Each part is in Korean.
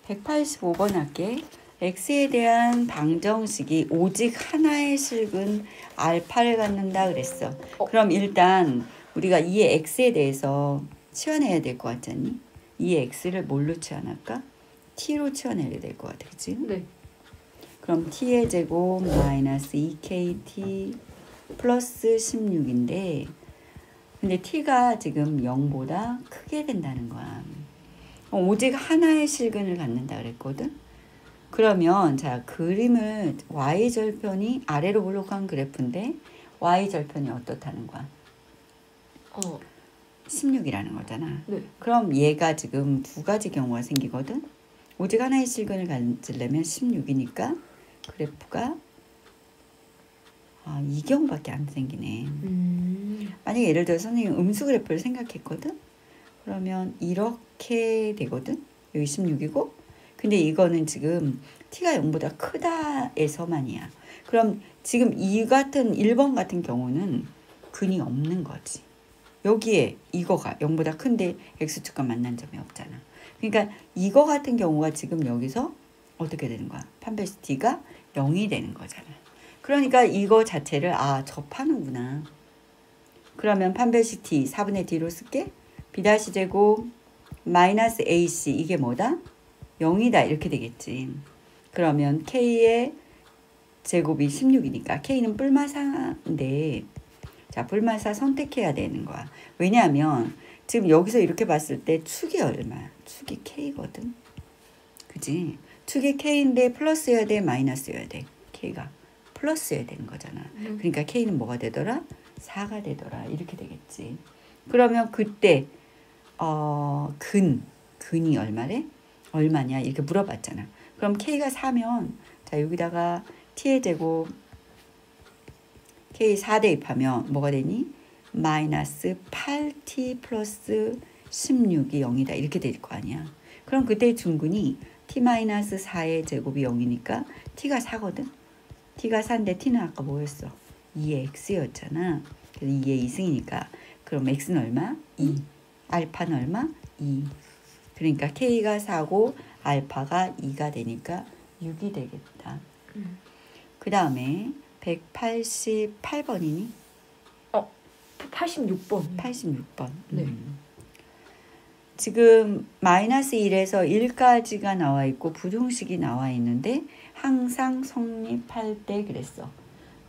185번 할게. x에 대한 방정식이 오직 하나의 식은 알파를 갖는다 그랬어. 그럼 일단 우리가 이 x에 대해서 치환해야 될 것 같잖니? 이 x를 뭘로 치환할까? t로 치환해야 될 것 같아. 그치? 네. 그럼 t의 제곱 마이너스 2kt 플러스 16인데 근데 t가 지금 0보다 크게 된다는 거야. 오직 하나의 실근을 갖는다 그랬거든. 그러면 자 그림을 y절편이 아래로 볼록한 그래프인데 y절편이 어떻다는 거야? 16이라는 거잖아. 네. 그럼 얘가 지금 두 가지 경우가 생기거든. 오직 하나의 실근을 가지려면 16이니까 그래프가 이 경우밖에 안 생기네. 만약에 예를 들어 선생님 음수 그래프를 생각했거든. 그러면 이렇게 되거든. 여기 16이고 근데 이거는 지금 t가 0보다 크다에서만이야. 그럼 지금 이 같은 1번 같은 경우는 근이 없는 거지. 여기에 이거가 0보다 큰데 x축과 만난 점이 없잖아. 그러니까 이거 같은 경우가 지금 여기서 어떻게 되는 거야? 판별식 t가 0이 되는 거잖아. 그러니까 이거 자체를 접하는구나. 그러면 판별식 t 4분의 d로 쓸게. b-제곱 마이너스 ac 이게 뭐다? 0이다 이렇게 되겠지. 그러면 k의 제곱이 16이니까 k는 뿔마사인데 자 뿔마사 선택해야 되는 거야. 왜냐하면 지금 여기서 이렇게 봤을 때 축이 얼마야? 축이 k거든. 그지? 축이 k인데 플러스여야 돼? 마이너스여야 돼? k가 플러스여야 되는 거잖아. 그러니까 k는 뭐가 되더라? 4가 되더라. 이렇게 되겠지. 그러면 그때 근이 얼마래? 얼마냐? 이렇게 물어봤잖아. 그럼 k가 4면 자 여기다가 t의 제곱 k 4 대입하면 뭐가 되니? 마이너스 8t 플러스 16이 0이다. 이렇게 될 거 아니야. 그럼 그때 중근이 t 마이너스 4의 제곱이 0이니까 t가 4거든. t가 4인데 t는 아까 뭐였어? 2의 x였잖아. 그래서 2의 2승이니까 그럼 x는 얼마? 2. 알파는 얼마? 2. 그러니까 k가 4고 알파가 2가 되니까 6이 되겠다. 그 다음에 188번이니? 86번. 86번. 네. 지금 마이너스 1에서 1까지가 나와 있고 부등식이 나와 있는데 항상 성립할 때 그랬어.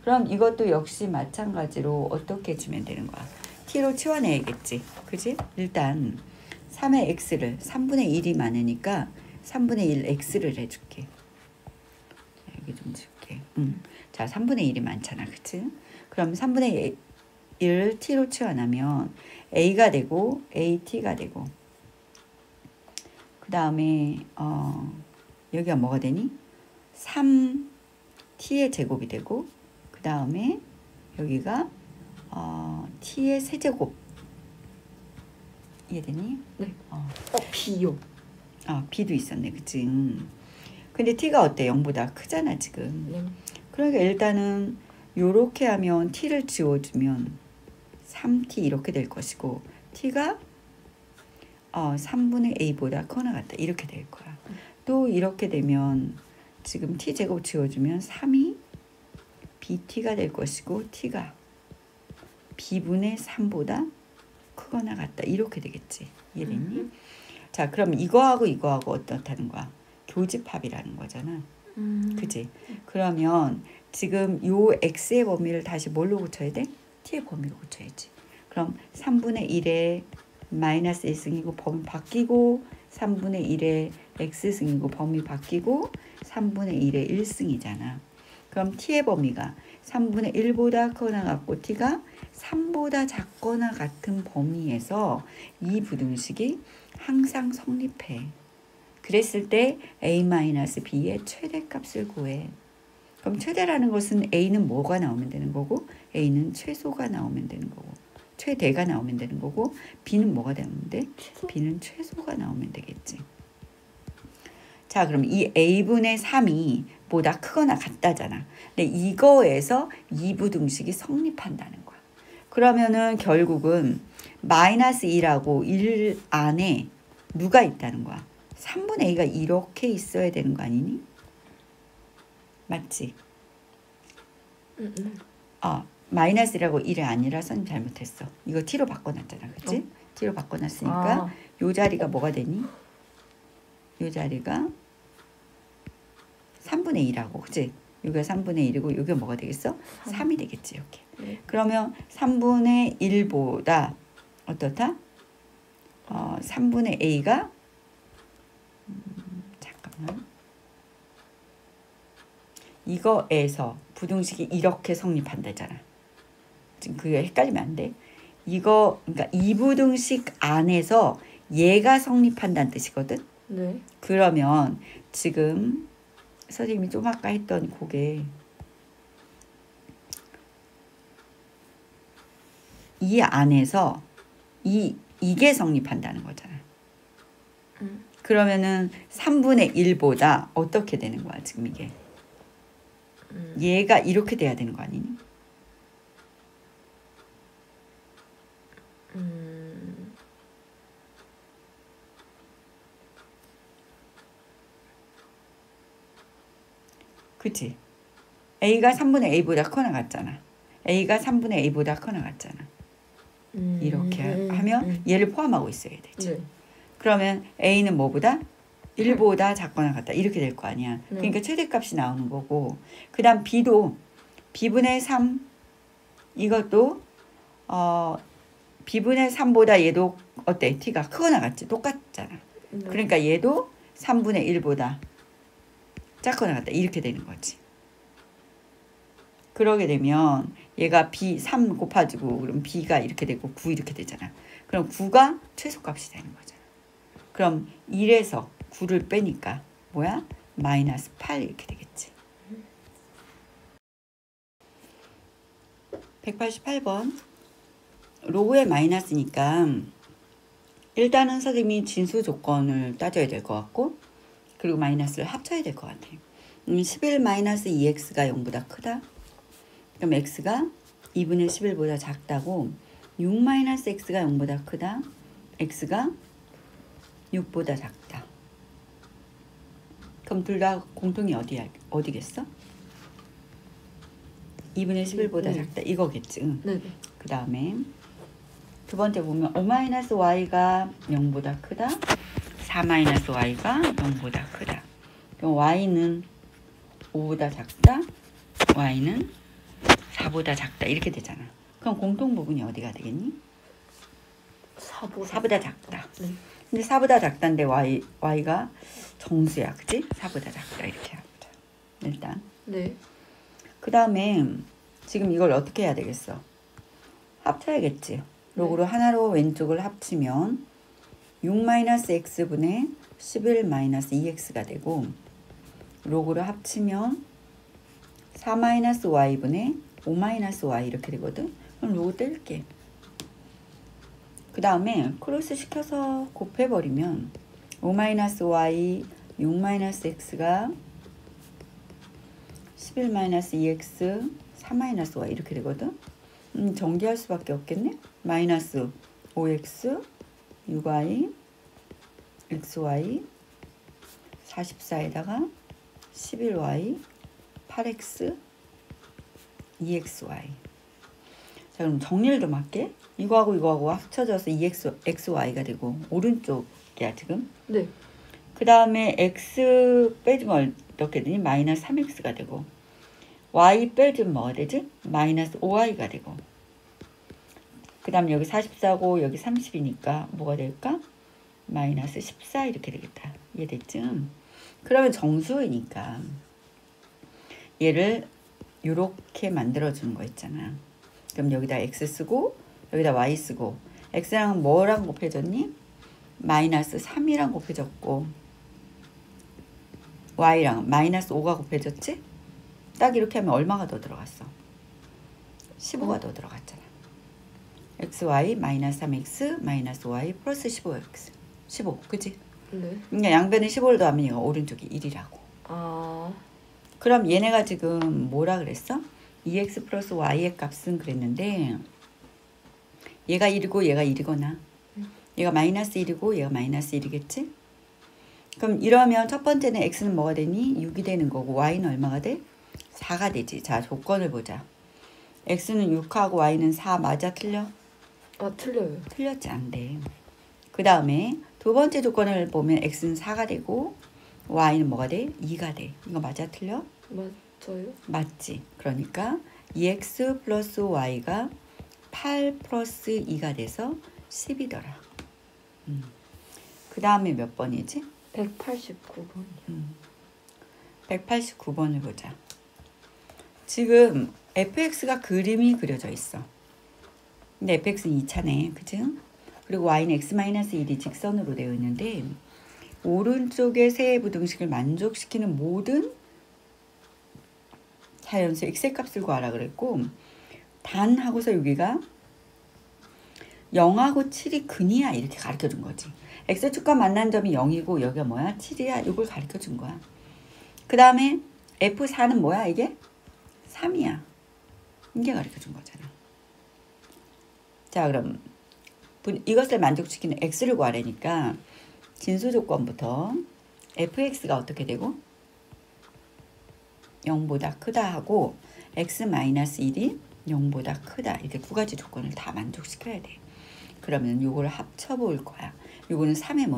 그럼 이것도 역시 마찬가지로 어떻게 주면 되는 거야? t로 치환해야겠지. 그지? 일단 3의 x를 3분의 1이 많으니까 3분의 1 x를 해줄게. 여기 좀 줄게. 자 3분의 1이 많잖아. 그치? 그럼 3분의 1을 t로 치환하면 a가 되고 at가 되고 그 다음에 여기가 뭐가 되니? 3t의 제곱이 되고 그 다음에 여기가 t의 세제곱 이해되니? 네. b요. b도 있었네. 그치? 근데 t가 어때? 0보다 크잖아 지금. 네. 그러니까 일단은 요렇게 하면 t를 지워주면 3t 이렇게 될 것이고 t가 3분의 a보다 크거나 같다 이렇게 될 거야. 또 이렇게 되면 지금 t 제곱 지워주면 3이 bt가 될 것이고 t가 b분의 3보다 크거나 같다 이렇게 되겠지. 이해됐니? 자 그럼 이거하고 이거하고 어떻다는 거야? 교집합이라는 거잖아. 그치? 그러면 지금 요 x의 범위를 다시 뭘로 고쳐야 돼? t의 범위로 고쳐야지. 그럼 3분의 1에 마이너스 1승이고 범위 바뀌고 3분의 1에 x승이고 범위 바뀌고 3분의 1에 1승이잖아. 그럼 t의 범위가 3분의 1보다 크거나 같고 t가 3보다 작거나 같은 범위에서 이 부등식이 항상 성립해. 그랬을 때 a-b의 최대값을 구해. 그럼 최대라는 것은 a는 뭐가 나오면 되는 거고 a는 최소가 나오면 되는 거고 최대가 나오면 되는 거고 b는 뭐가 되면 돼? b는 최소가 나오면 되겠지. 자 그럼 이 a분의 3이 보다 크거나 같다잖아. 근데 이거에서 이 부등식이 성립한다는 거야. 그러면은 결국은 마이너스 2라고 1 안에 누가 있다는 거야? 3분의 a가 이렇게 있어야 되는 거 아니니? 맞지? 마이너스라고 1이 아니라 선생님 잘못했어. 이거 t로 바꿔놨잖아. 그치? t로 바꿔놨으니까 요 자리가 뭐가 되니? 요 자리가 3분의 2라고. 그치? 여기가 3분의 1이고 여기가 뭐가 되겠어? 3이 되겠지. 이렇게. 네. 그러면 3분의 1보다 어떻다? 3분의 a가 잠깐만. 이거에서 부등식이 이렇게 성립한다잖아. 지금 그게 헷갈리면 안 돼. 이거 그러니까 이 부등식 안에서 얘가 성립한다는 뜻이거든. 네. 그러면 지금 선생님이 좀 아까 했던 그게 이 안에서 이게 성립한다는 거잖아. 그러면은 3분의 1보다 어떻게 되는 거야 지금 이게? 얘가 이렇게 돼야 되는 거 아니니? 그치? a가 3분의 a보다 커나 같잖아. a가 3분의 a보다 커나 같잖아. 이렇게 하면 얘를 포함하고 있어야 되지. 네. 그러면 a는 뭐보다? 1보다 작거나 같다. 이렇게 될 거 아니야. 네. 그러니까 최대값이 나오는 거고. 그 다음 b도 b분의 3 이것도 b분의 3보다 얘도 어때? t가 크거나 같지? 똑같잖아. 네. 그러니까 얘도 3분의 1보다 작거나 같다. 이렇게 되는 거지. 그러게 되면 얘가 b 3 곱해주고 그럼 b가 이렇게 되고 9 이렇게 되잖아. 그럼 9가 최소값이 되는 거잖아. 그럼 1에서 9를 빼니까 뭐야? 마이너스 8 이렇게 되겠지. 188번 로그의 마이너스니까 일단은 선생님이 진수 조건을 따져야 될 것 같고 그리고 마이너스를 합쳐야 될 것 같아요. 11 마이너스 2x가 0보다 크다. 그럼 x가 2분의 11보다 작다고 6 마이너스 x가 0보다 크다. x가 6보다 작다. 그럼 둘 다 공통이 어디겠어? 2분의 11보다 작다. 이거겠지. 응. 네. 그 다음에 두 번째 보면 5 마이너스 y가 0보다 크다. 4 마이너스 y가 0보다 크다. 그럼 y는 5보다 작다. y는 4보다 작다. 이렇게 되잖아. 그럼 공통 부분이 어디가 되겠니? 4보다 작다. 네. 근데 4보다 작다인데 y가 정수야. 그치? 4보다 작다. 이렇게 해보자. 일단. 네. 그 다음에 지금 이걸 어떻게 해야 되겠어? 합쳐야겠지. 로그로 하나로 왼쪽을 합치면 6-x분의 11-2x가 되고 로그로 합치면 4-y분의 5-y 이렇게 되거든. 그럼 로그 뗄게. 그 다음에 크로스 시켜서 곱해버리면 5-y 6-x가 11-2x 4-y 이렇게 되거든. 정리할 수밖에 없겠네. 마이너스 5x 6y xy 44에다가 11y 8x 2xy. 자 그럼 정리를 좀 할게. 이거하고 합쳐져서 2xy가 되고 오른쪽이야 지금. 네. 그 다음에 x 빼주면 어떻게 되니? 마이너스 3x가 되고 y 빼주면 뭐가 되지? 마이너스 5y가 되고 그 다음 여기 44고 여기 30이니까 뭐가 될까? 마이너스 14 이렇게 되겠다. 이해됐지? 그러면 정수이니까 얘를 이렇게 만들어주는 거 있잖아. 그럼 여기다 x 쓰고 여기다 y 쓰고 x랑 뭐랑 곱해졌니? 마이너스 3이랑 곱해졌고 y랑 마이너스 5가 곱해졌지? 딱 이렇게 하면 얼마가 더 들어갔어? 15가 더 들어갔잖아. xy 마이너스 3x 마이너스 y 플러스 15x 15 그치? 네. 그러니까 양변에 15를 더하면 얘가 오른쪽이 1이라고. 그럼 얘네가 지금 뭐라 그랬어? 2x 플러스 y의 값은 그랬는데 얘가 1이고 얘가 1이거나 얘가 마이너스 1이고 얘가 마이너스 1이겠지? 그럼 이러면 첫 번째는 x는 뭐가 되니? 6이 되는 거고 y는 얼마가 돼? 4가 되지. 자, 조건을 보자. x는 6하고 y는 4 맞아 틀려? 아, 틀려요. 틀렸지, 안 돼. 그 다음에 두 번째 조건을 보면 x는 4가 되고 y는 뭐가 돼? 2가 돼. 이거 맞아 틀려? 맞아요? 맞지. 그러니까 2x 플러스 y가 8 플러스 2가 돼서 10이더라. 그 다음에 몇 번이지? 189번. 189번을 보자. 지금 fx가 그림이 그려져 있어. 근데 fx는 2차네. 그치? 그리고 y는 x-1이 직선으로 되어 있는데 오른쪽의 세 부등식을 만족시키는 모든 자연수 x의 값을 구하라 그랬고 단 하고서 여기가 0하고 7이 근이야 이렇게 가르쳐 준 거지. x축과 만난 점이 0이고 여기가 뭐야? 7이야. 이걸 가르쳐 준 거야. 그 다음에 f4는 뭐야 이게? 3이야. 이게 가르쳐 준 거잖아. 자 그럼 이것을 만족시키는 x를 구하려니까 진수 조건부터 fx가 어떻게 되고 0보다 크다 하고 x-1이 0보다 크다 이렇게 두 가지 조건을 다 만족시켜야 돼. 그러면 요거를 합쳐볼 거야. 요거는 3의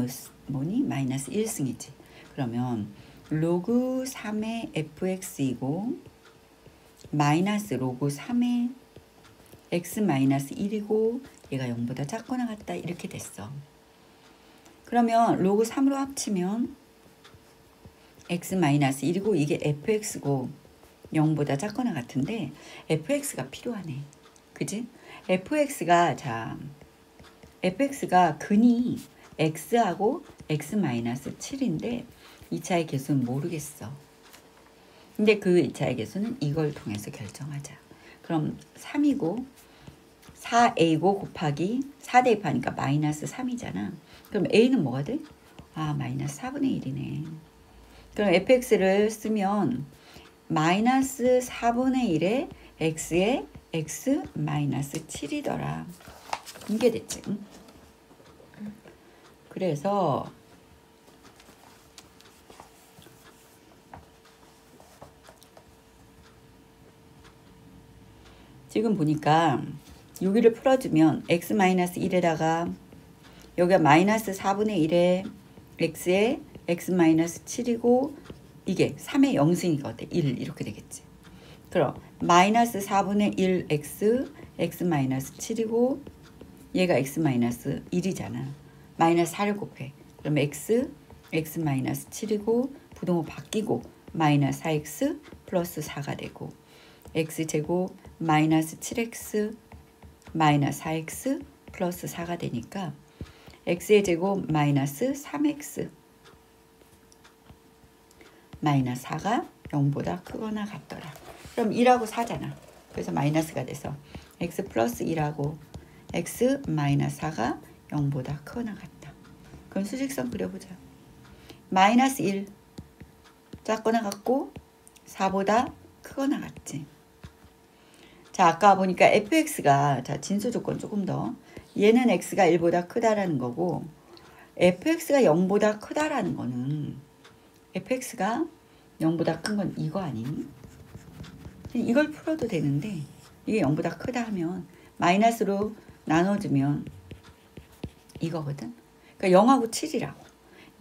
뭐니? 마이너스 1승이지. 그러면 로그 3의 fx이고 마이너스 로그 3의 x-1이고 얘가 0보다 작거나 같다 이렇게 됐어. 그러면 로그 3으로 합치면 x-1이고 이게 fx고 0보다 작거나 같은데 fx가 필요하네. 그지? fx가 근이 x하고 x-7인데 2차의 개수는 모르겠어. 근데 그 2차의 개수는 이걸 통해서 결정하자. 그럼 3이고 4a고 곱하기 4 대입하니까 마이너스 3이잖아. 그럼 a는 뭐가 돼? 아 마이너스 4분의 1이네. 그럼 fx를 쓰면 마이너스 4분의 1에 x에 x 마이너스 7이더라. 이게 됐지. 응? 그래서 지금 보니까 여기를 풀어주면 x 마이너스 1에다가 여기가 마이너스 4분의 1에 x에 x 마이너스 7이고 이게 3의 0승이거든. 1 이렇게 되겠지. 그럼 마이너스 4분의 1 x 마이너스 7이고 얘가 x 마이너스 1이잖아. 마이너스 4를 곱해. 그럼 x 마이너스 7이고 부동호 바뀌고 마이너스 4x 플러스 4가 되고 x제곱 마이너스 7x 마이너스 4x 플러스 4가 되니까 x의 제곱 마이너스 3x 마이너스 4가 0보다 크거나 같더라. 그럼 1하고 4잖아. 그래서 마이너스가 돼서 x 플러스 1하고 x 마이너스 4가 0보다 크거나 같다. 그럼 수직선 그려보자. 마이너스 1 작거나 같고 4보다 크거나 같지. 자 아까 보니까 fx가 자 진수 조건 조금 더 얘는 x가 1보다 크다라는 거고 fx가 0보다 크다라는 거는 fx가 0보다 큰 건 이거 아니니? 이걸 풀어도 되는데 이게 0보다 크다 하면 마이너스로 나눠주면 이거거든. 그러니까 0하고 7이라고.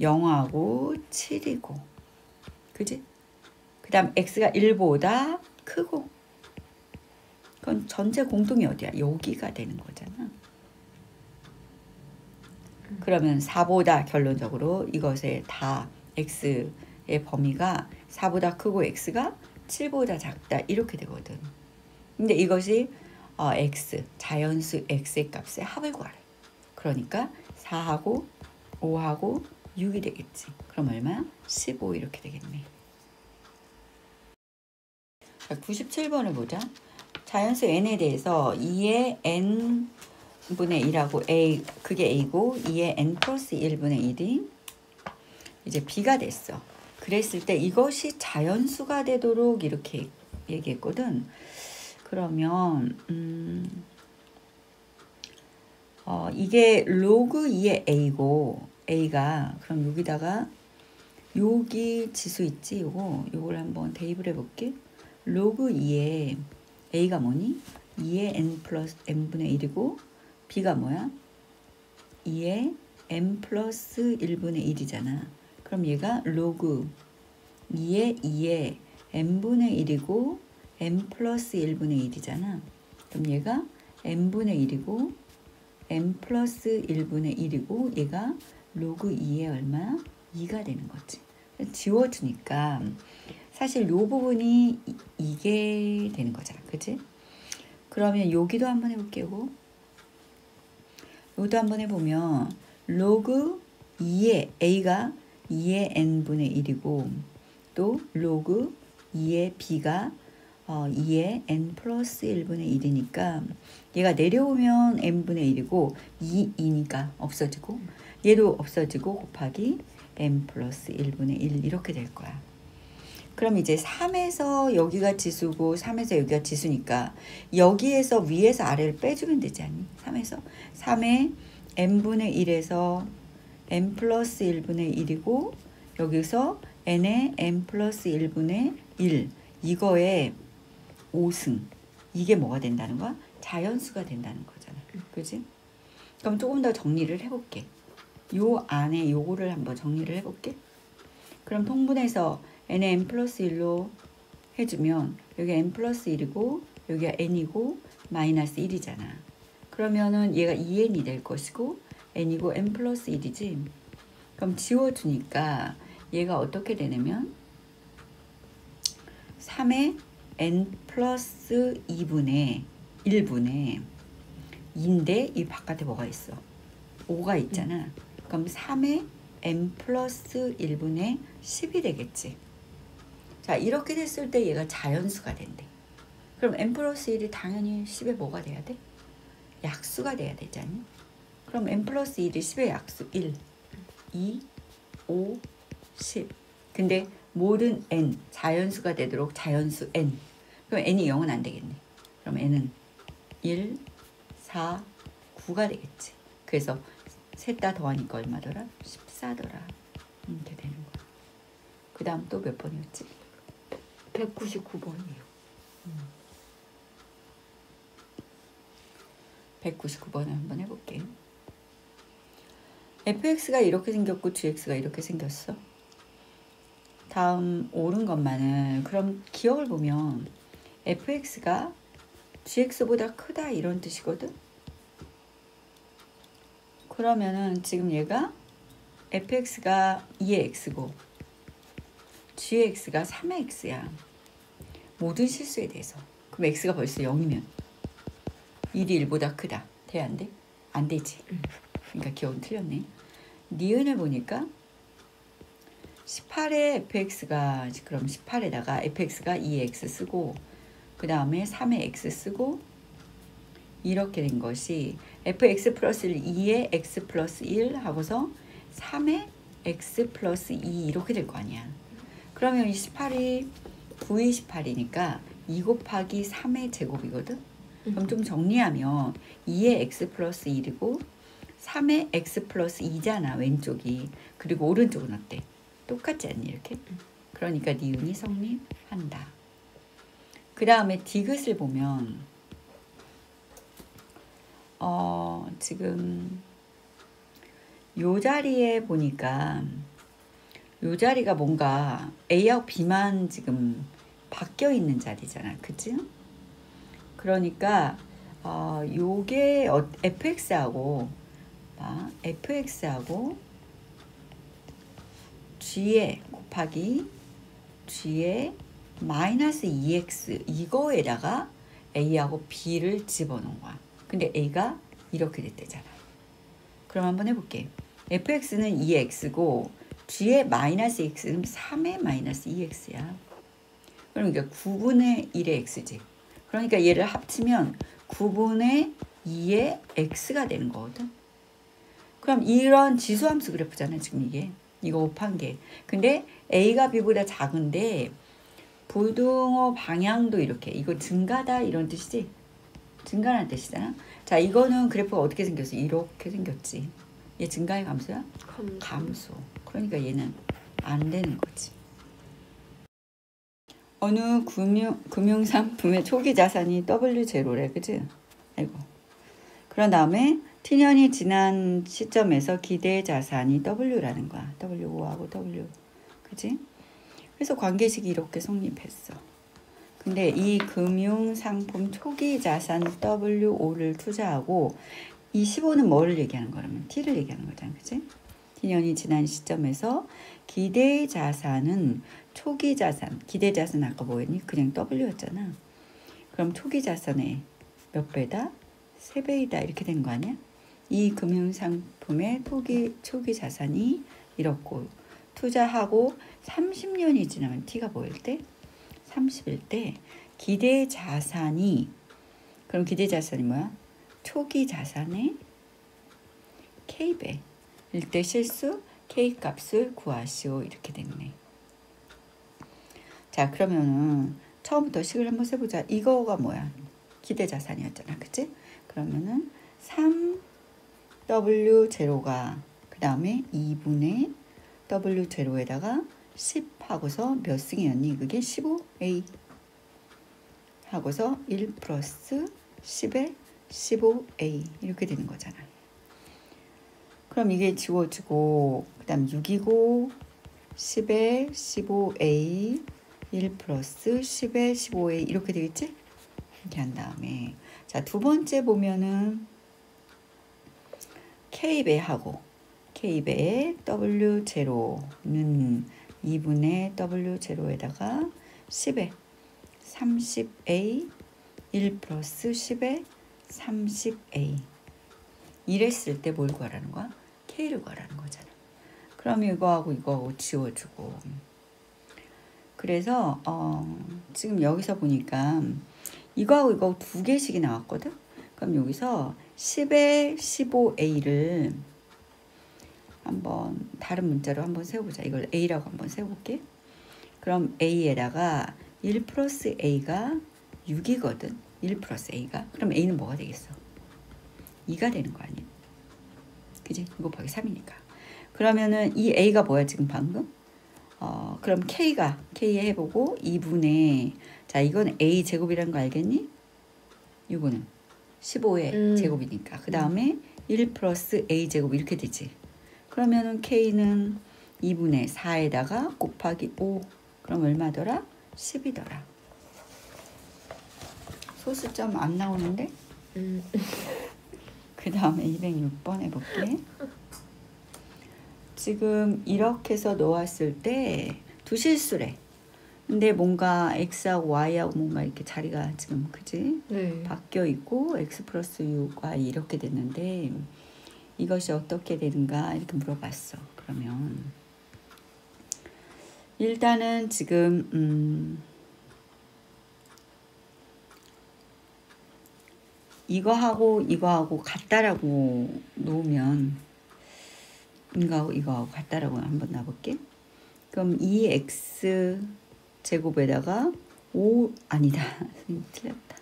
0하고 7이고 그지? 그 다음 x가 1보다 크고 그건 전체 공통이 어디야? 여기가 되는 거잖아. 그러면 4보다 결론적으로 이것의 다 x의 범위가 4보다 크고 x가 7보다 작다 이렇게 되거든. 근데 이것이 x 자연수 x의 값의 합을 구하래. 그러니까 4하고 5하고 6이 되겠지. 그럼 얼마? 15 이렇게 되겠네. 97번을 보자. 자연수 n에 대해서 2의 n분의 1하고 a 그게 a고 2의 n 플러스 1분의 1이 이제 b가 됐어. 그랬을 때 이것이 자연수가 되도록 이렇게 얘기했거든. 그러면 이게 로그 2의 a고 a가 그럼 여기다가 여기 지수 있지? 요걸 한번 대입을 해볼게. 로그 2에 A가 뭐니? 2의 N 플러스 N분의 1이고 B가 뭐야? 2의 N 플러스 1분의 1이잖아. 그럼 얘가 로그 2의 N분의 1이고 N 플러스 1분의 1이잖아. 그럼 얘가 N분의 1이고 N 플러스 1분의 1이고 얘가 로그 2의 얼마야? 2가 되는 거지. 지워주니까 사실 요 부분이 이게 되는 거잖아. 그치? 그러면 여기도 한번 해볼게요. 요도 한번 해보면 로그 2의 A가 2의 N분의 1이고 또 로그 2의 B가 2의 N 플러스 1분의 1이니까 얘가 내려오면 N분의 1이고 2니까 없어지고 얘도 없어지고 곱하기 N 플러스 1분의 1 이렇게 될 거야. 그럼 이제 3에서 여기가 지수고 3에서 여기가 지수니까 여기에서 위에서 아래를 빼주면 되지 않니? 3에서 3의 N분의 1에서 N 플러스 1분의 1이고 여기서 N의 N 플러스 1분의 1 이거에 5승 이게 뭐가 된다는 거야? 자연수가 된다는 거잖아. 그지? 그럼 조금 더 정리를 해볼게. 요 안에 요거를 한번 정리를 해볼게. 그럼 통분해서 n의 n 플러스 1로 해주면 여기 n 플러스 1이고 여기가 n이고 마이너스 1이잖아. 그러면은 얘가 2n이 될 것이고 n이고 n 플러스 1이지. 그럼 지워주니까 얘가 어떻게 되냐면 3의 n 플러스 2분의 1분의 2인데 이 바깥에 뭐가 있어? 5가 있잖아. 그럼 3의 n 플러스 1분의 10이 되겠지. 자, 이렇게 됐을 때 얘가 자연수가 된대. 그럼 n 플러스 1이 당연히 10의 뭐가 돼야 돼? 약수가 돼야 되지 않니? 그럼 n 플러스 1이 10의 약수 1, 2, 5, 10. 근데 모든 n 자연수가 되도록 자연수 n. 그럼 n이 0은 안 되겠네. 그럼 n은 1, 4, 9가 되겠지. 그래서 셋 다 더하니까 얼마더라? 14더라. 이렇게 되는 거야. 그 다음 또 몇 번이었지? 199번이요. 199번을 한번 해볼게. fx가 이렇게 생겼고 gx가 이렇게 생겼어. 다음 옳은 것만은 그럼 기억을 보면 fx가 gx보다 크다 이런 뜻이거든. 그러면은 지금 얘가 fx가 2의 x고 gx가 3의 x야. 모든 실수에 대해서. 그럼 x가 벌써 0이면 1이 1보다 크다. 돼? 안 돼? 안 되지. 그러니까 기억은 틀렸네. 니은을 보니까 18의 fx가 그럼 18에다가 fx가 2x 쓰고 그 다음에 3의 x 쓰고 이렇게 된 것이 fx 플러스 1, 2의 x 플러스 1 하고서 3의 x 플러스 2 이렇게 될 거 아니야. 그러면 이 18이 9의 18이니까 2 곱하기 3의 제곱이거든. 그럼 좀 정리하면 2의 x 플러스 1이고 3의 x 플러스 2잖아 왼쪽이. 그리고 오른쪽은 어때? 똑같지 않니 이렇게? 그러니까 니은이 성립한다. 그 다음에 디귿을 보면 지금 요 자리에 보니까 요 자리가 뭔가 A하고 B만 지금 바뀌어 있는 자리잖아. 그치? 그러니까 요게 fx하고 g에 곱하기 g에 마이너스 2x 이거에다가 a하고 b를 집어넣은 거야. 근데 a가 이렇게 됐대잖아. 그럼 한번 해볼게. fx는 2x고 g의 마이너스 x는 3의 마이너스 2x야. 그러니까 9분의 1의 x지. 그러니까 얘를 합치면 9분의 2의 x가 되는 거거든. 그럼 이런 지수함수 그래프잖아 지금 이게. 이거 곱한 게. 근데 a가 b보다 작은데 부등호 방향도 이렇게. 이거 증가다 이런 뜻이지. 증가라는 뜻이잖아. 자, 이거는 그래프가 어떻게 생겼어? 이렇게 생겼지. 얘 증가의 감소야? 감소. 그러니까 얘는 안 되는 거지. 어느 금융상품의 초기 자산이 W0래, 그지? 아이고. 그런 다음에 T년이 지난 시점에서 기대 자산이 W라는 거야. W5하고 W, 그지? 그래서 관계식이 이렇게 성립했어. 근데 이 금융상품 초기 자산 W5를 투자하고 이 15는 뭐를 얘기하는 거라면 T를 얘기하는 거잖아, 그지? T년이 지난 시점에서 기대 자산은 초기 자산, 기대 자산 아까 뭐였니? 그냥 W였잖아. 그럼 초기 자산의 몇 배다? 3배이다 이렇게 된 거 아니야? 이 금융상품의 초기 자산이 이렇고 투자하고 30년이 지나면 T가 뭐일 때? 30일 때 기대 자산이, 그럼 기대 자산이 뭐야? 초기 자산의 K배 일 때 실수 K값을 구하시오 이렇게 됐네. 자, 그러면은 처음부터 식을 한번 써보자. 이거가 뭐야? 기대 자산이었잖아, 그치? 그러면은 3W0가 그 다음에 2분의 W0에다가 10 하고서 몇 승이었니? 그게 15A 하고서 1 플러스 10에 15A 이렇게 되는 거잖아. 그럼 이게 지워지고 그 다음 6이고 10에 15A 1 플러스 10에 15A 이렇게 되겠지? 이렇게 한 다음에 자, 두 번째 보면은 K배하고 K배의 W0는 2분의 W0에다가 10에 30A 1 플러스 10에 30A 이랬을 때 뭘 구하라는 거야? K를 구하라는 거잖아. 그럼 이거하고 지워주고 그래서 지금 여기서 보니까 이거하고 이거 두 개씩이 나왔거든. 그럼 여기서 10에 15A를 한번 다른 문자로 한번 세워보자. 이걸 A라고 한번 세워볼게. 그럼 A에다가 1 플러스 A가 6이거든. 1 플러스 A가. 그럼 A는 뭐가 되겠어? 2가 되는 거 아니야? 그지? 7 곱하기 3이니까. 그러면은 이 A가 뭐야 지금 방금? 그럼 K에 해보고 2분의 자 이건 A 제곱이라는 거 알겠니? 이거는 15의 제곱이니까 그 다음에 1 플러스 A 제곱 이렇게 되지. 그러면은 K는 2분의 4에다가 곱하기 5 그럼 얼마더라? 10이더라. 소수점 안 나오는데? 그 다음에 206번 해볼게. 지금 이렇게 해서 놓았을 때 두 실수래. 근데 뭔가 X하고 Y하고 뭔가 이렇게 자리가 지금 그지? 네. 바뀌어 있고 X 플러스 6Y 이렇게 됐는데 이것이 어떻게 되는가 이렇게 물어봤어. 그러면 일단은 지금 이거하고 같다라고 놓으면 이거하고 같다라고 한번 놔볼게. 그럼 2x 제곱에다가 5 아니다. 틀렸다.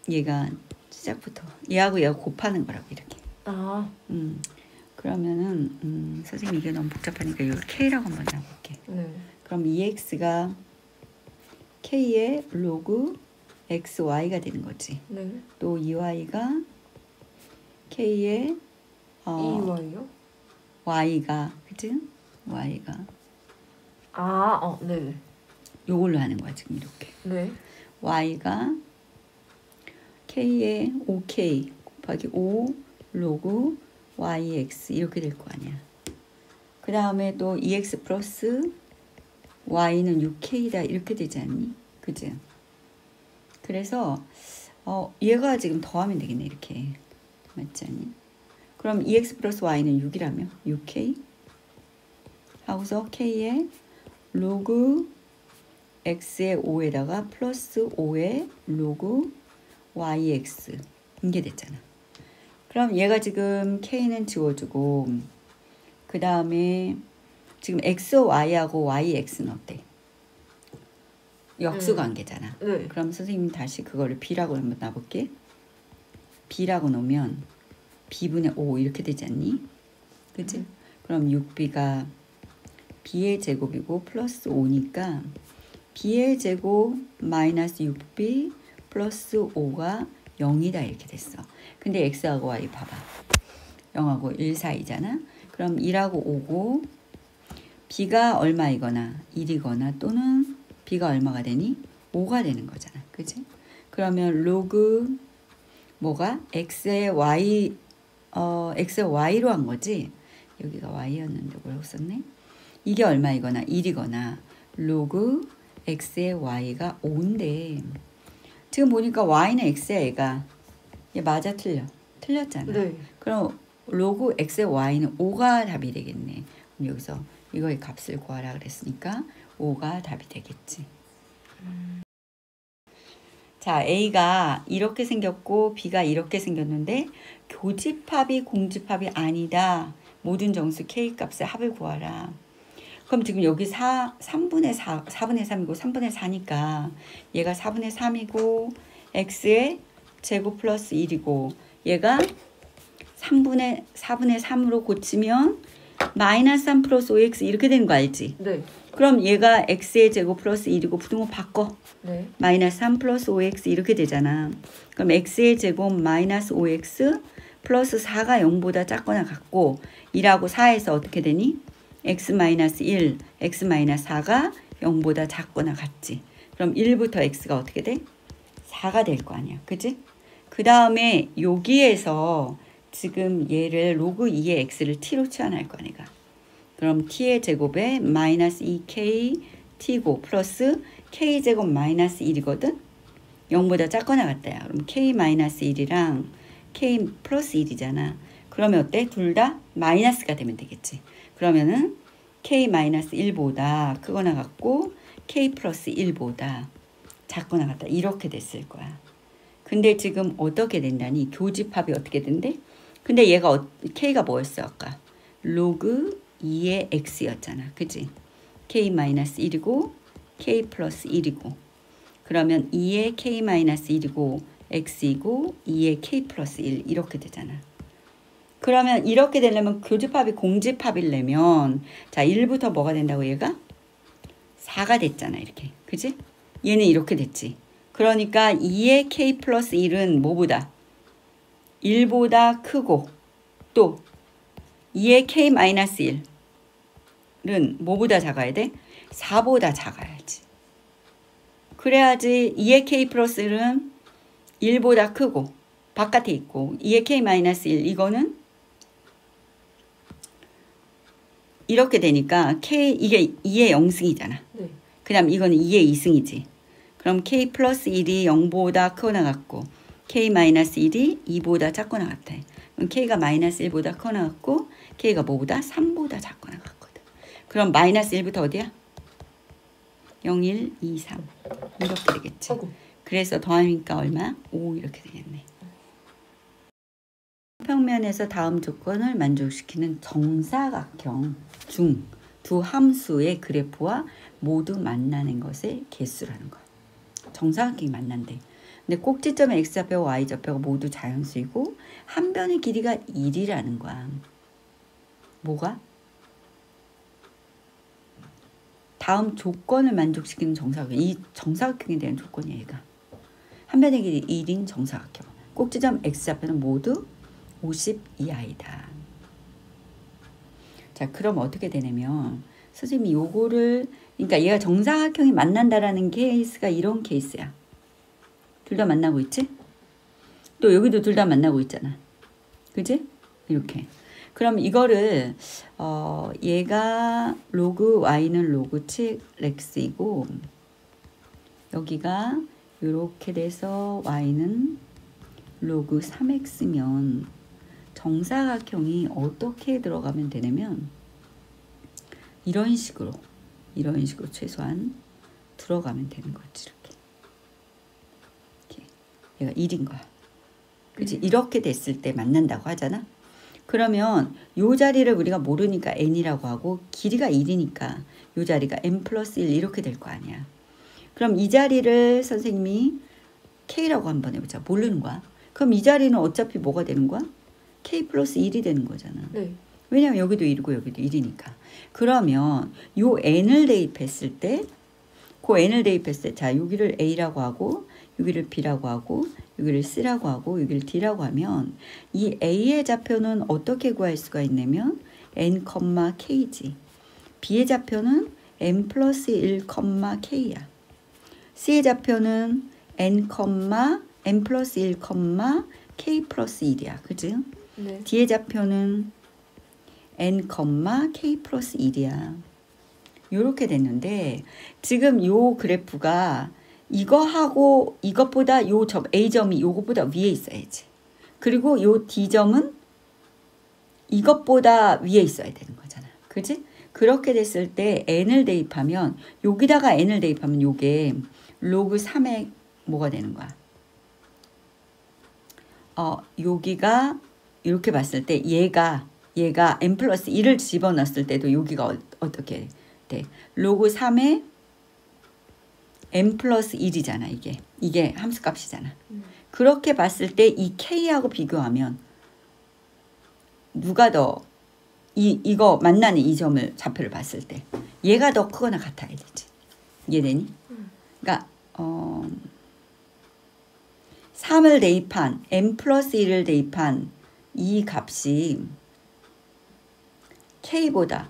얘가 시작부터 얘하고 곱하는 거라고 이렇게. 그러면은 선생님 이게 너무 복잡하니까 이거 K라고 한번 놔볼게. 네. 그럼 2x가 K의 로그 XY가 되는 거지. 네. 또 2y가 K의 2Y요? Y가 그치? Y가 네. 요걸로 하는 거야 지금 이렇게. 네. Y가 K의 5K 곱하기 5 로그 YX 이렇게 될 거 아니야. 그 다음에 또 2X 플러스 Y는 6K다 이렇게 되지 않니? 그치? 그래서 얘가 지금 더하면 되겠네 이렇게. 맞지 않니? 그럼 2x 플러스 y는 6이라며 6k 하고서 k의 로그 x의 5에다가 플러스 5의 로그 yx 이게 됐잖아. 그럼 얘가 지금 k는 지워주고 그 다음에 지금 xy하고 yx는 어때? 역수 관계잖아. 네. 그럼 선생님 다시 그거를 b라고 한번 놔볼게. b라고 놓으면 b분의 5 이렇게 되지 않니? 그치? 그럼 6b가 b의 제곱이고 플러스 5니까 b의 제곱 마이너스 6b 플러스 5가 0이다 이렇게 됐어. 근데 x하고 y 봐봐. 0하고 1 사이잖아. 그럼 1하고 5고 b가 얼마이거나 1이거나 또는 b가 얼마가 되니? 5가 되는 거잖아. 그치? 그러면 로그 뭐가? x의 y x의 y로 한 거지. 여기가 y였는데 뭐라고 썼네? 이게 얼마이거나 1이거나 로그 x의 y가 5인데 지금 보니까 y는 x야 얘가. 얘 맞아 틀려? 틀렸잖아. 네. 그럼 로그 x의 y는 5가 답이 되겠네. 그럼 여기서 이거의 값을 구하라 그랬으니까 5가 답이 되겠지. 자, A가 이렇게 생겼고 B가 이렇게 생겼는데 교집합이 공집합이 아니다. 모든 정수 K 값의 합을 구하라. 그럼 지금 여기 3분의 3이고 3분의 4니까 얘가 4분의 3이고 X의 제곱 플러스 1이고 얘가 4분의 3으로 고치면 마이너스 3 플러스 5x 이렇게 되는 거 알지? 네. 그럼 얘가 x의 제곱 플러스 1이고 부등호 바꿔. 네. 마이너스 3 플러스 5x 이렇게 되잖아. 그럼 x의 제곱 마이너스 5x 플러스 4가 0보다 작거나 같고 1하고 4에서 어떻게 되니? x 마이너스 1, x 마이너스 4가 0보다 작거나 같지. 그럼 1부터 x가 어떻게 돼? 4가 될 거 아니야. 그지? 그 다음에 여기에서 지금 얘를 로그 2의 x를 t로 치환할 거야 내가. 그럼 t의 제곱에 마이너스 2k t고 플러스 k제곱 마이너스 1이거든. 0보다 작거나 같다야. 그럼 k 마이너스 1이랑 k 플러스 1이잖아. 그러면 어때? 둘 다 마이너스가 되면 되겠지. 그러면은 k 마이너스 1보다 크거나 같고 k 플러스 1보다 작거나 같다. 이렇게 됐을 거야. 근데 지금 어떻게 된다니? 교집합이 어떻게 된대? 근데 얘가 k가 뭐였어 아까? 로그 2의 x였잖아. 그치? k 마이너스 1이고 k 플러스 1이고 그러면 2의 k 마이너스 1이고 x이고 2의 k 플러스 1 이렇게 되잖아. 그러면 이렇게 되려면 교집합이 공집합이려면 자 1부터 뭐가 된다고 얘가? 4가 됐잖아 이렇게. 그치? 얘는 이렇게 됐지. 그러니까 2의 k 플러스 1은 뭐보다? 1보다 크고 또 2의 k 마이너스 1은 뭐보다 작아야 돼? 4보다 작아야지. 그래야지 2의 k 플러스 1은 1보다 크고 바깥에 있고 2의 k 마이너스 1 이거는 이렇게 되니까 k 이게 2의 0승이잖아. 네. 그 다음 이거는 2의 2승이지. 그럼 k 플러스 1이 0보다 크거나 같고 k 마이너스 1이 2보다 작거나 같아. 그럼 k가 마이너스 1보다 크거나 같고 k가 뭐보다? 3보다 작거나 같거든. 그럼 마이너스 1부터 어디야? 0, 1, 2, 3 이렇게 되겠지. 그래서 더하니까 얼마? 5 이렇게 되겠네. 평면에서 다음 조건을 만족시키는 정사각형 중 두 함수의 그래프와 모두 만나는 것을 개수라는 거야. 정사각형이 만난대. 근데 꼭지점의 x좌표와 y좌표가 모두 자연수이고 한 변의 길이가 1이라는 거야. 뭐가? 다음 조건을 만족시키는 정사각형. 이 정사각형에 대한 조건이야 얘가. 한 변의 길이 1인 정사각형. 꼭지점 x좌표는 모두 50 이하이다. 자, 그럼 어떻게 되냐면 선생님이 요거를 그러니까 얘가 정사각형이 만난다라는 케이스가 이런 케이스야. 둘 다 만나고 있지? 또 여기도 둘 다 만나고 있잖아. 그지? 이렇게. 그럼 이거를 얘가 로그 y는 로그 7x이고 여기가 이렇게 돼서 y는 로그 3x면 정사각형이 어떻게 들어가면 되냐면 이런 식으로 최소한 들어가면 되는 거지. 이렇게 얘가 1인 거야. 그치? 이렇게 됐을 때 만난다고 하잖아. 그러면 요 자리를 우리가 모르니까 n이라고 하고 길이가 1이니까 요 자리가 n 플러스 1 이렇게 될 거 아니야. 그럼 이 자리를 선생님이 k라고 한번 해보자. 모르는 거야. 그럼 이 자리는 어차피 뭐가 되는 거야? k 플러스 1이 되는 거잖아. 네. 왜냐면 여기도 1이고 여기도 1이니까. 그러면 요 n을 대입했을 때, 그 n을 대입했을 때, 자, 여기를 a라고 하고, 여기를 b라고 하고, 여기를 c라고 하고, 여기를 d라고 하면 이 a의 좌표는 어떻게 구할 수가 있냐면 n, k지. b의 좌표는 n 플러스 1, k야. c의 좌표는 n, 플러스 1, k 플러스 1이야. 그지? 네. d의 좌표는 n, k 플러스 1이야. 요렇게 됐는데 지금 요 그래프가 이거하고 이것보다 요 점 A점이 요것보다 위에 있어야지. 그리고 요 D점은 이것보다 위에 있어야 되는 거잖아. 그지? 그렇게 됐을 때 n을 대입하면 여기다가 n을 대입하면 요게 로그 3의 뭐가 되는 거야? 여기가 이렇게 봤을 때 얘가 n 플러스 1을 집어넣었을 때도 여기가 어떻게 돼? 로그 3의 n 플러스 1이잖아. 이게 함수값이잖아. 그렇게 봤을 때 이 k하고 비교하면 누가 더 이거 만나는 이 점을 좌표를 봤을 때 얘가 더 크거나 같아야 되지. 이해되니? 그러니까 3을 대입한 n 플러스 1을 대입한 이 값이 k보다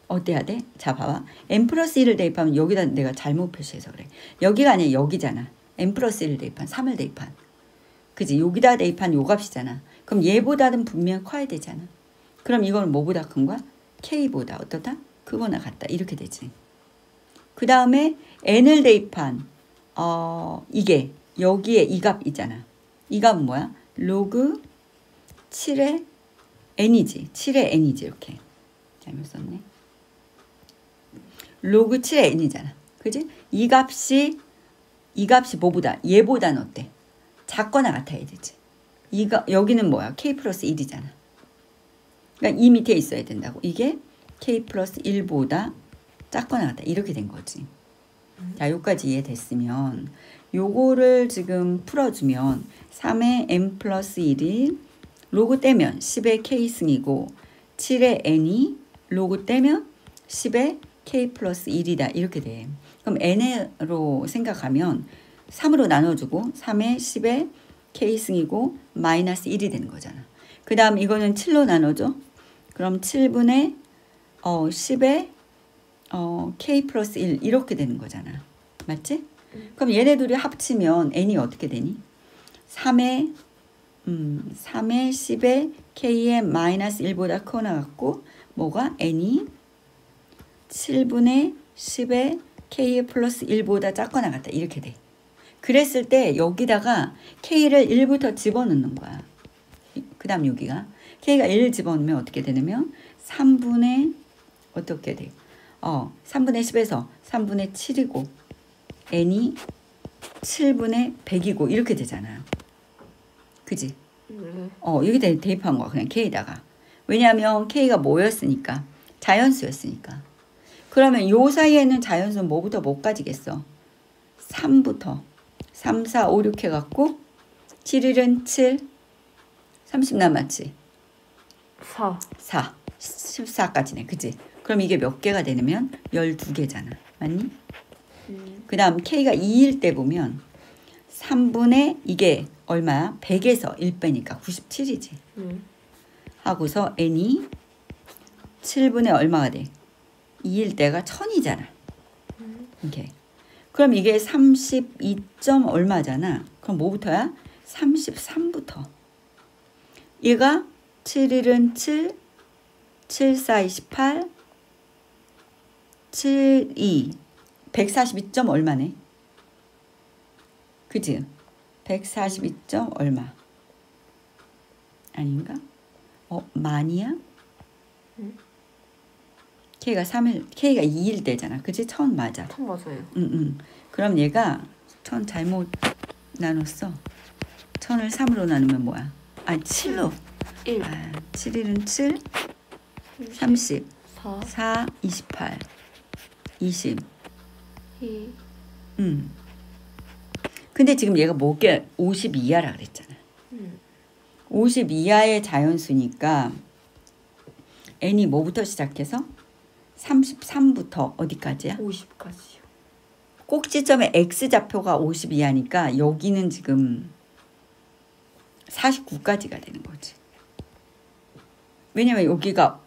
어때야 돼? 자, 봐봐. n 플러스 1을 대입하면 여기다 내가 잘못 표시해서 그래. 여기가 아니라 여기잖아. n 플러스 1을 대입한 3을 대입한. 그지? 여기다 대입한 요 값이잖아. 그럼 얘보다는 분명 커야 되잖아. 그럼 이건 뭐보다 큰 거야? k보다 어떠다? 크거나 같다. 이렇게 되지. 그 다음에 n을 대입한 이게 여기에 이 값 있잖아. 이 값은 뭐야? 로그 7의 n이지. 7의 n이지. 이렇게. 잘못 썼네. 로그 7의 n이잖아. 그지? 이 값이 뭐보다? 얘보다는 어때? 작거나 같아야 되지. 여기는 뭐야? k 플러스 1이잖아. 그러니까 이 밑에 있어야 된다고. 이게 k 플러스 1보다 작거나 같다. 이렇게 된 거지. 자, 여기까지 이해됐으면 요거를 지금 풀어주면 3의 n 플러스 1이 로그 떼면 10의 k승이고 7의 n이 로그 떼면 10의 k 플러스 1이다. 이렇게 돼. 그럼 n으로 생각하면 3으로 나눠주고 3의 10의 k승이고 마이너스 1이 되는 거잖아. 그 다음 이거는 7로 나눠줘. 그럼 7분의 10의 k 플러스 1 이렇게 되는 거잖아. 맞지? 그럼 얘네 둘이 합치면 n이 어떻게 되니? 3의 10의 k의 마이너스 1보다 크거나 같고 뭐가? n이 7분의 10의 k의 플러스 1보다 작거나 같다. 이렇게 돼. 그랬을 때 여기다가 k를 1부터 집어넣는 거야. 그 다음 여기가 k가 1을 집어넣으면 어떻게 되냐면 3분의 어떻게 돼? 3분의 10에서 3분의 7이고 n이 7분의 100이고 이렇게 되잖아요. 그지? 여기 대입한 거야. 그냥 k에다가. 왜냐하면 k가 뭐였으니까? 자연수였으니까. 그러면 요 사이에는 자연수는 뭐부터 뭐까지겠어? 3부터 3, 4, 5, 6 해갖고 7, 1은 7, 30 남았지? 4, 14까지네. 그치? 그럼 이게 몇 개가 되냐면 12개잖아. 맞니? 그 다음 K가 2일 때 보면 3분의 이게 얼마야? 100에서 1 빼니까 97이지. 하고서 N이 7분의 얼마가 돼? 2일 때가 1000이잖아. 이렇게. 그럼 이게 32점 얼마잖아. 그럼 뭐부터야? 33부터. 얘가 7, 1은 7, 7, 4, 28, 7, 2, 142점 얼마네? 그지? 142점 얼마? 아닌가? 만이야? K가 2일 때잖아. 그치? 1000 맞아. 1000 맞아요. 그럼 얘가 1000 잘못 나눴어. 1000을 3으로 나누면 뭐야? 7로. 1. 7, 1은 7, 30, 4, 4, 28, 20. 2. 근데 지금 얘가 뭐게 50 이하라 그랬잖아. 50 이하의 자연수니까 n이 뭐부터 시작해서 33부터 어디까지야? 50까지요. 꼭지점의 x좌표가 50 이하니까 여기는 지금 49까지가 되는 거지. 왜냐면 여기가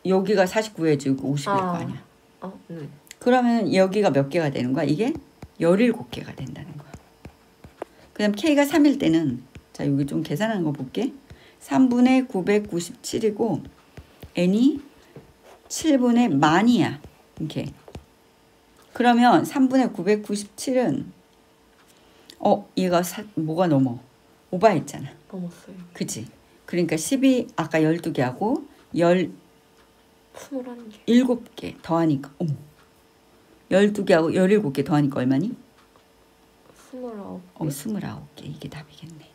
49해지고 50일 거 아니야. 네. 그러면 여기가 몇 개가 되는 거야? 이게 17개가 된다는 거야. 그 다음 K가 3일 때는 자 여기 좀 계산하는 거 볼게. 3분의 997이고 N이 7분의 만이야. 이렇게. 그러면 3분의 997은 얘가 뭐가 넘어? 오버했잖아. 넘었어요. 그치? 그러니까 12 아까 12개 하고 21개. 17개 더하니까 12개 하고 17개 더하니까 얼마니? 29개. 29개. 이게 답이겠네.